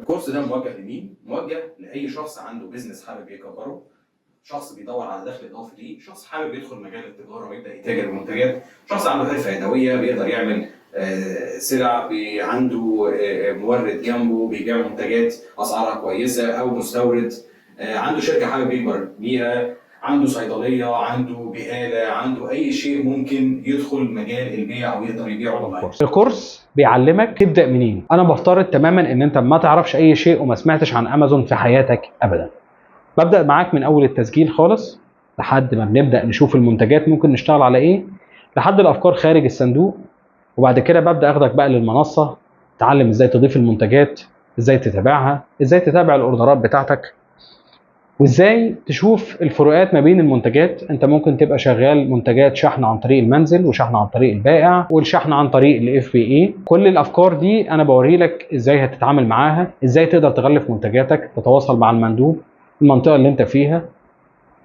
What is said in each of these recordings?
الكورس ده موجه لمين؟ موجه لاي شخص عنده بيزنس حابب يكبره، شخص بيدور على دخل اضافي ليه، شخص حابب يدخل مجال التجاره ويبدا يتاجر بمنتجات، شخص عنده حرفه يدويه بيقدر يعمل سلع، عنده مورد جنبه بيبيع منتجات اسعارها كويسه، او مستورد عنده شركه حابب يكبر بيها، عنده صيدليه، عنده بقاله، عنده اي شيء ممكن يدخل مجال البيع او يقدر يبيعه اونلاين. الكورس بيعلمك تبدا منين. انا بفترض تماما ان انت ما تعرفش اي شيء وما سمعتش عن امازون في حياتك ابدا. ببدا معاك من اول التسجيل خالص لحد ما بنبدا نشوف المنتجات ممكن نشتغل على ايه، لحد الافكار خارج الصندوق. وبعد كده ببدا اخدك بقى للمنصه، تعلم ازاي تضيف المنتجات، ازاي تتابعها، ازاي تتابع الاوردرات بتاعتك، وازاي تشوف الفروقات ما بين المنتجات. انت ممكن تبقى شغال منتجات شحن عن طريق المنزل، وشحن عن طريق البائع، والشحن عن طريق الاف بي اي. كل الافكار دي انا بوري لك ازاي هتتعامل معاها، ازاي تقدر تغلف منتجاتك، تتواصل مع المندوب المنطقه اللي انت فيها.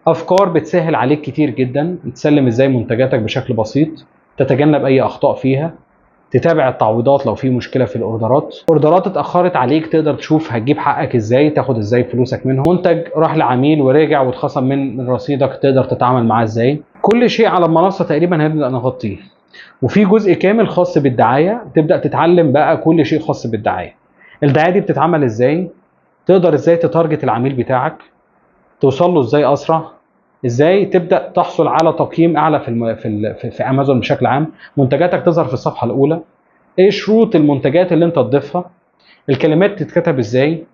افكار بتسهل عليك كتير جدا، تسلم ازاي منتجاتك بشكل بسيط، تتجنب اي اخطاء فيها، تتابع التعويضات لو في مشكله في اوردرات اتاخرت عليك تقدر تشوف هتجيب حقك ازاي، تاخد ازاي فلوسك منهم. منتج راح لعميل ورجع واتخصم من رصيدك تقدر تتعامل معاه ازاي. كل شيء على المنصه تقريبا هنبدا نغطيه. وفي جزء كامل خاص بالدعايه، تبدا تتعلم بقى كل شيء خاص بالدعايه. الدعايه دي بتتعمل ازاي، تقدر ازاي تتارجت العميل بتاعك، توصل له ازاي اسرع، ازاي تبدا تحصل على تقييم اعلى في امازون بشكل عام، منتجاتك تظهر في الصفحه الاولى، ايه شروط المنتجات اللي انت تضيفها، الكلمات تتكتب ازاي،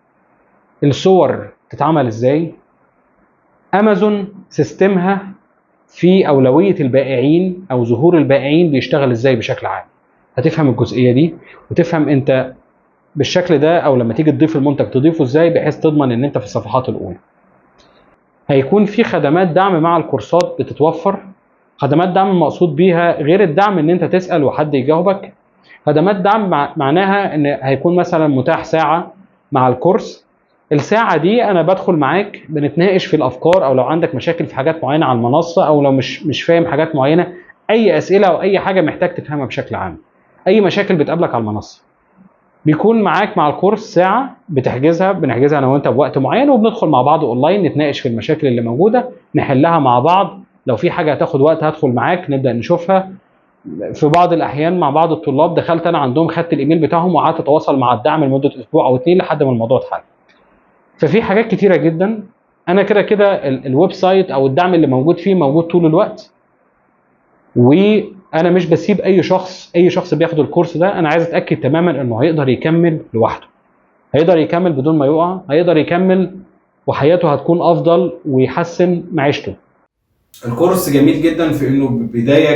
الصور تتعمل ازاي. امازون سيستمها في اولويه البائعين او ظهور البائعين بيشتغل ازاي بشكل عام. هتفهم الجزئيه دي وتفهم انت بالشكل ده، او لما تيجي تضيف المنتج تضيفه ازاي بحيث تضمن ان انت في الصفحات الاولى. هيكون في خدمات دعم مع الكورسات بتتوفر. خدمات دعم المقصود بيها غير الدعم ان انت تسال وحد يجاوبك. خدمات دعم معناها ان هيكون مثلا متاح ساعه مع الكورس. الساعه دي انا بدخل معاك بنتناقش في الافكار، او لو عندك مشاكل في حاجات معينه على المنصه، او لو مش فاهم حاجات معينه، اي اسئله او اي حاجه محتاج تفهمها بشكل عام، اي مشاكل بتقابلك على المنصه. بيكون معاك مع الكورس ساعه بنحجزها انا وانت بوقت معين، وبندخل مع بعض اونلاين نتناقش في المشاكل اللي موجوده نحلها مع بعض. لو في حاجه هتاخد وقت هدخل معاك نبدا نشوفها. في بعض الاحيان مع بعض الطلاب دخلت انا عندهم، خدت الايميل بتاعهم وقعدت اتواصل مع الدعم لمده اسبوع او 2 لحد ما الموضوع اتحل. ففي حاجات كتيره جدا. انا كده الويب سايت او الدعم اللي موجود فيه موجود طول الوقت، وانا مش بسيب اي شخص بياخد الكورس ده. انا عايز اتاكد تماما انه هيقدر يكمل لوحده، هيقدر يكمل بدون ما يقع، هيقدر يكمل وحياته هتكون افضل ويحسن معيشته. الكورس جميل جدا في انه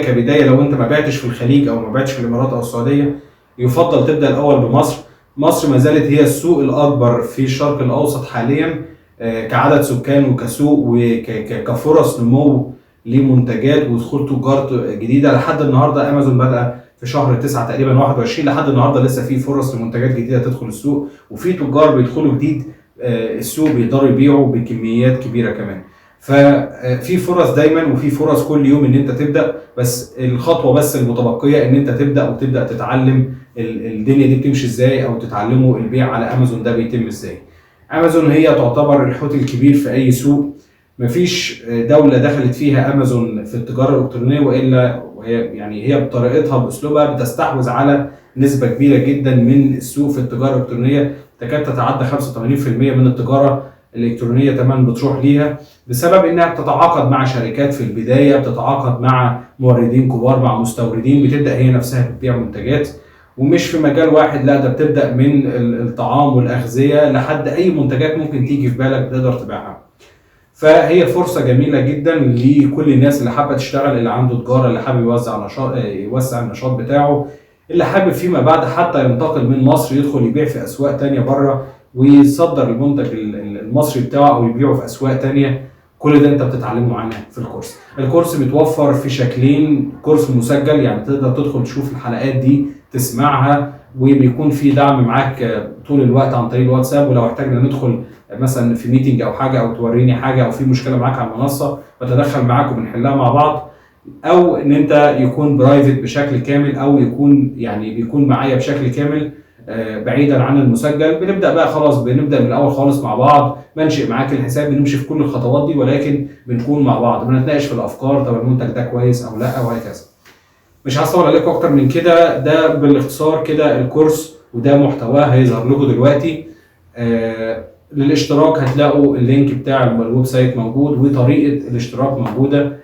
كبدايه لو انت ما بعتش في الخليج او ما بعتش في الامارات او السعوديه، يفضل تبدا الاول بمصر. مصر ما زالت هي السوق الاكبر في الشرق الاوسط حاليا كعدد سكان وكسوق وكفرص نمو لمنتجات ودخول تجار جديده. لحد النهارده امازون بدأ في شهر 9 تقريبا 21، لحد النهارده لسه في فرص لمنتجات جديده تدخل السوق، وفي تجار بيدخلوا جديد السوق بيقدروا يبيعوا بكميات كبيره كمان. ففي فرص دايما وفي فرص كل يوم ان انت تبدا، بس الخطوه بس المتبقيه ان انت تبدا وتبدا تتعلم الدنيا دي بتمشي ازاي، او تتعلموا البيع على امازون ده بيتم ازاي. امازون هي تعتبر الحوت الكبير في اي سوق. مفيش دوله دخلت فيها امازون في التجاره الالكترونيه والا هي بطريقتها باسلوبها بتستحوذ على نسبه كبيره جدا من السوق في التجاره الالكترونيه، تكاد تتعدى 85% من التجاره الالكترونيه كمان بتروح ليها، بسبب انها بتتعاقد مع شركات في البدايه، بتتعاقد مع موردين كبار، مع مستوردين، بتبدا هي نفسها بتبيع منتجات. ومش في مجال واحد، لا ده بتبدا من الطعام والاغذيه لحد اي منتجات ممكن تيجي في بالك بتقدر تبيعها. فهي فرصه جميله جدا لكل الناس اللي حابه تشتغل، اللي عنده تجاره، اللي حابب يوسع النشاط بتاعه، اللي حابب فيما بعد حتى ينتقل من مصر يدخل يبيع في اسواق تانية بره ويصدر المنتج المصري بتاعه او يبيعه في اسواق تانية. كل ده انت بتتعلمه معانا في الكورس. الكورس متوفر في شكلين، كورس مسجل يعني تقدر تدخل تشوف الحلقات دي تسمعها، وبيكون في دعم معاك طول الوقت عن طريق الواتساب، ولو احتاجنا ندخل مثلا في ميتنج او حاجه او توريني حاجه او في مشكله معاك على المنصه بتدخل معاك وبنحلها مع بعض، او ان انت يكون برايفت بشكل كامل، او يكون بيكون معايا بشكل كامل. بعيدا عن المسجل. بنبدا بقى خلاص، بنبدا من الاول خالص مع بعض، بنشئ معاك الحساب، بنمشي في كل الخطوات دي، ولكن بنكون مع بعض بنتناقش في الافكار، طب المنتج ده كويس او لا وهكذا. مش هطول عليكم اكتر من كده، ده بالاختصار كده الكورس، وده محتواه هيظهر لكم دلوقتي. للاشتراك هتلاقوا اللينك بتاع الويب سايت موجود، وطريقه الاشتراك موجوده.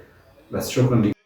بس شكرا لكم.